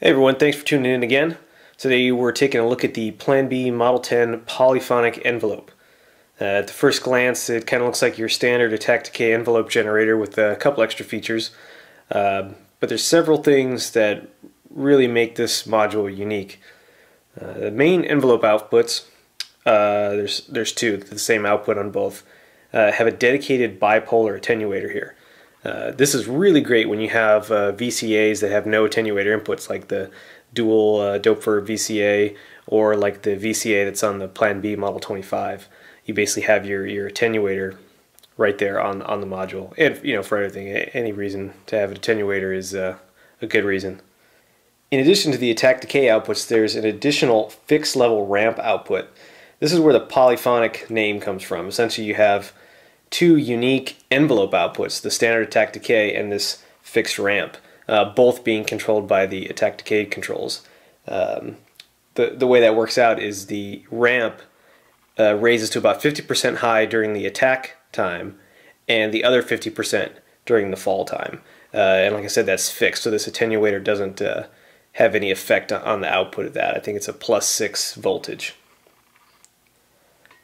Hey everyone, thanks for tuning in again. Today we're taking a look at the Plan B Model 10 Polyphonic Envelope. At the first glance it kind of looks like your standard attack decay envelope generator with a couple extra features. But there's several things that really make this module unique. The main envelope outputs, there's two, the same output on both, have a dedicated bipolar attenuator here. This is really great when you have VCAs that have no attenuator inputs, like the dual Doepfer VCA or like the VCA that's on the Plan B Model 25. You basically have your attenuator right there on the module. And for everything, any reason to have an attenuator is a good reason. In addition to the attack decay outputs, there's an additional fixed level ramp output. This is where the polyphonic name comes from. Essentially you have two unique envelope outputs, the standard attack decay and this fixed ramp, both being controlled by the attack decay controls. The way that works out is the ramp raises to about 50% high during the attack time and the other 50% during the fall time. And like I said, that's fixed, so this attenuator doesn't have any effect on the output of that. I think it's a +6 voltage.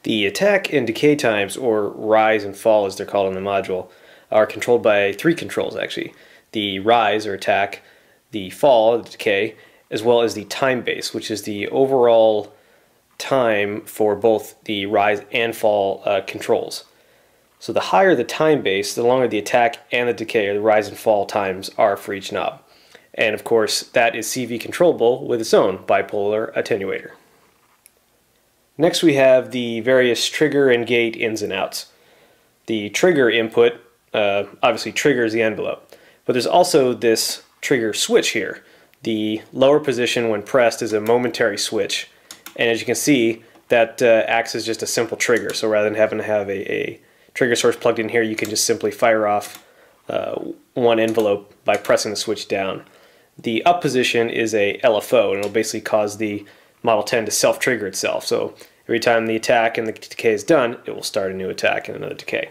The attack and decay times, or rise and fall as they're called in the module, are controlled by three controls actually. The rise or attack, the fall or decay, as well as the time base, which is the overall time for both the rise and fall controls. So the higher the time base, the longer the attack and the decay, or the rise and fall times, are for each knob. And of course that is CV controllable with its own bipolar attenuator. Next we have the various trigger and gate ins and outs. The trigger input obviously triggers the envelope, but there's also this trigger switch here. The lower position when pressed is a momentary switch, and as you can see that acts as just a simple trigger. So rather than having to have a trigger source plugged in here, you can just simply fire off one envelope by pressing the switch down. The up position is a LFO, and it'll basically cause the Model 10 to self-trigger itself. So every time the attack and the decay is done, it will start a new attack and another decay.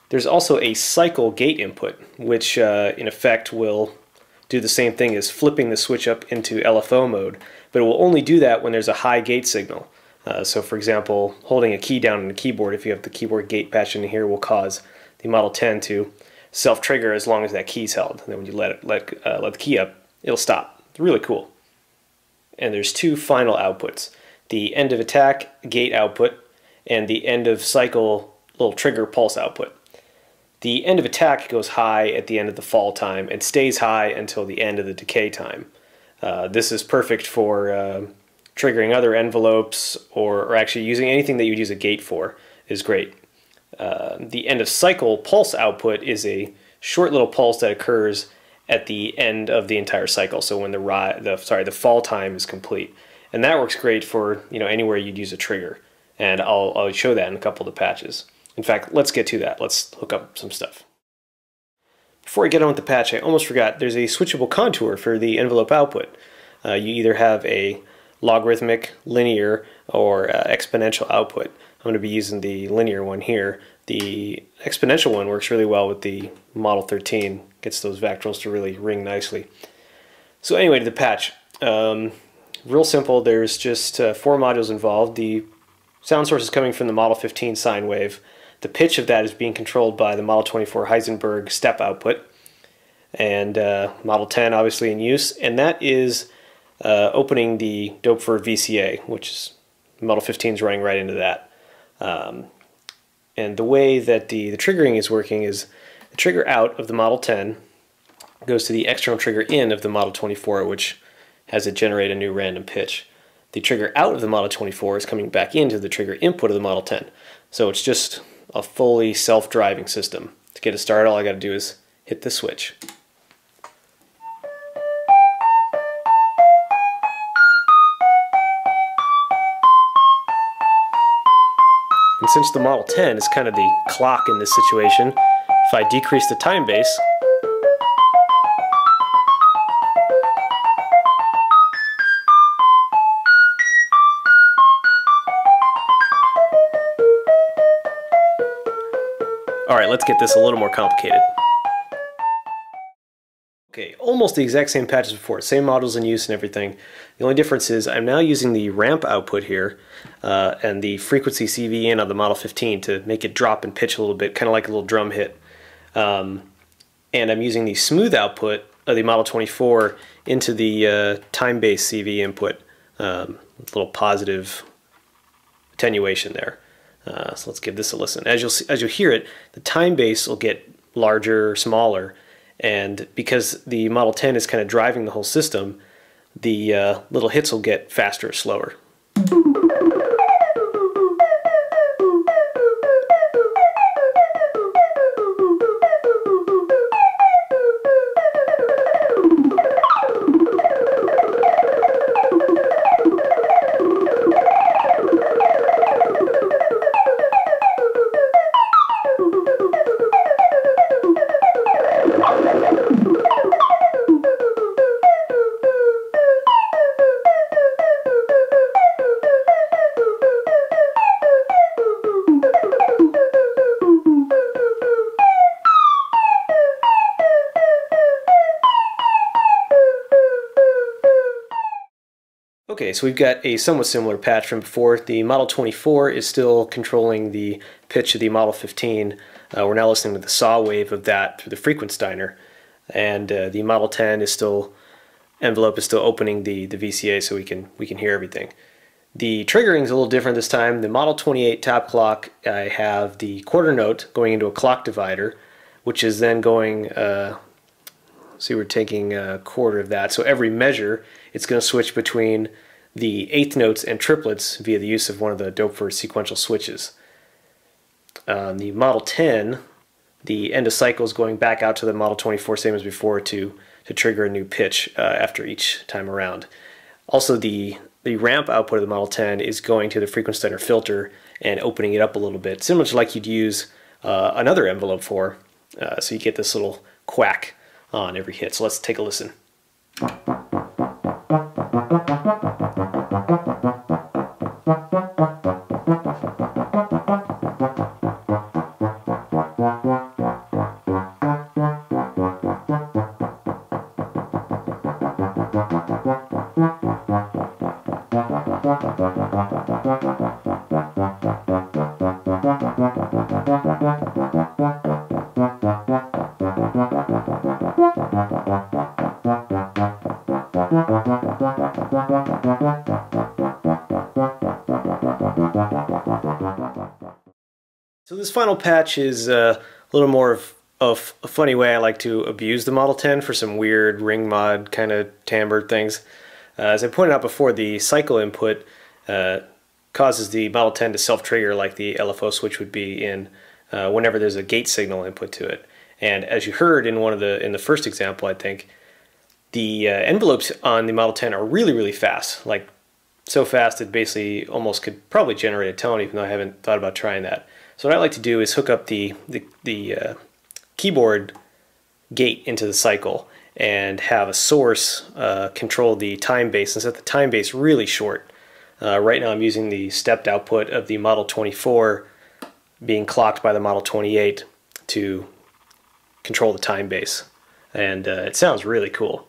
There's also a cycle gate input, which in effect will do the same thing as flipping the switch up into LFO mode, but it will only do that when there's a high gate signal. So for example, holding a key down on the keyboard, if you have the keyboard gate patch in here, will cause the Model 10 to self-trigger as long as that key's held. And then when you let the key up, it'll stop. It's really cool. And there's two final outputs, the end of attack gate output and the end of cycle little trigger pulse output. The end of attack goes high at the end of the fall time and stays high until the end of the decay time. This is perfect for triggering other envelopes, or actually using anything that you'd use a gate for is great. The end of cycle pulse output is a short little pulse that occurs at the end of the entire cycle, so when the fall time is complete, and that works great for anywhere you'd use a trigger, and I'll show that in a couple of the patches. In fact, let's get to that. Let's hook up some stuff. Before I get on with the patch, I almost forgot, there's a switchable contour for the envelope output. You either have a logarithmic, linear, or exponential output. I'm going to be using the linear one here. The exponential one works really well with the Model 13, gets those vectorals to really ring nicely. So anyway, to the patch. Real simple, there's just 4 modules involved. The sound source is coming from the Model 15 sine wave. The pitch of that is being controlled by the Model 24 Heisenberg step output. And Model 10 obviously in use, and that is opening the Doepfer VCA, which is Model 15 is running right into that. And the way that the triggering is working is the trigger out of the Model 10 goes to the external trigger in of the Model 24, which has it generate a new random pitch. The trigger out of the Model 24 is coming back into the trigger input of the Model 10. So it's just a fully self-driving system. To get it started, all I got to do is hit the switch. And since the Model 10 is kind of the clock in this situation, if I decrease the time base, alright, let's get this a little more complicated. Okay, almost the exact same patch as before, same models in use and everything. The only difference is I'm now using the ramp output here and the frequency CV in on the Model 15 to make it drop and pitch a little bit, kind of like a little drum hit. And I'm using the smooth output of the Model 24 into the time-based CV input, little positive attenuation there. So let's give this a listen. As you'll hear it, the time base will get larger or smaller, and because the Model 10 is kind of driving the whole system, the little hits will get faster or slower. Okay, so we've got a somewhat similar patch from before. The Model 24 is still controlling the pitch of the Model 15. We're now listening to the saw wave of that through the Frequensteiner. And the Model 10 is still, envelope is still opening the VCA so we can hear everything. The triggering is a little different this time. The Model 28 top clock, I have the quarter note going into a clock divider, which is then going, see, we're taking a quarter of that. So every measure, it's going to switch between the eighth notes and triplets via the use of one of the Doepfer sequential switches. The Model 10, the end of cycle is going back out to the Model 24, same as before, to trigger a new pitch after each time around. Also, the ramp output of the Model 10 is going to the Frequensteiner filter and opening it up a little bit, similar to like you'd use another envelope for, so you get this little quack on every hit. So let's take a listen. So this final patch is a little more of a funny way I like to abuse the Model 10 for some weird ring mod kind of timbre things. As I pointed out before, the cycle input causes the Model 10 to self-trigger like the LFO switch would be in whenever there's a gate signal input to it. And as you heard in the first example, I think, the envelopes on the Model 10 are really, really fast. Like, so fast it basically almost could probably generate a tone, even though I haven't thought about trying that. So what I like to do is hook up the keyboard gate into the cycle and have a source control the time base and set the time base really short. Right now I'm using the stepped output of the Model 24 being clocked by the Model 28 to control the time base. And it sounds really cool.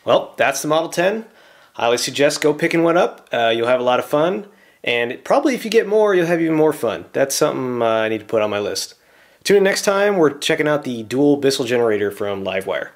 Well, that's the Model 10. I highly suggest go picking one up. You'll have a lot of fun, and probably if you get more, you'll have even more fun. That's something I need to put on my list. Tune in next time. We're checking out the dual Bissell generator from Livewire.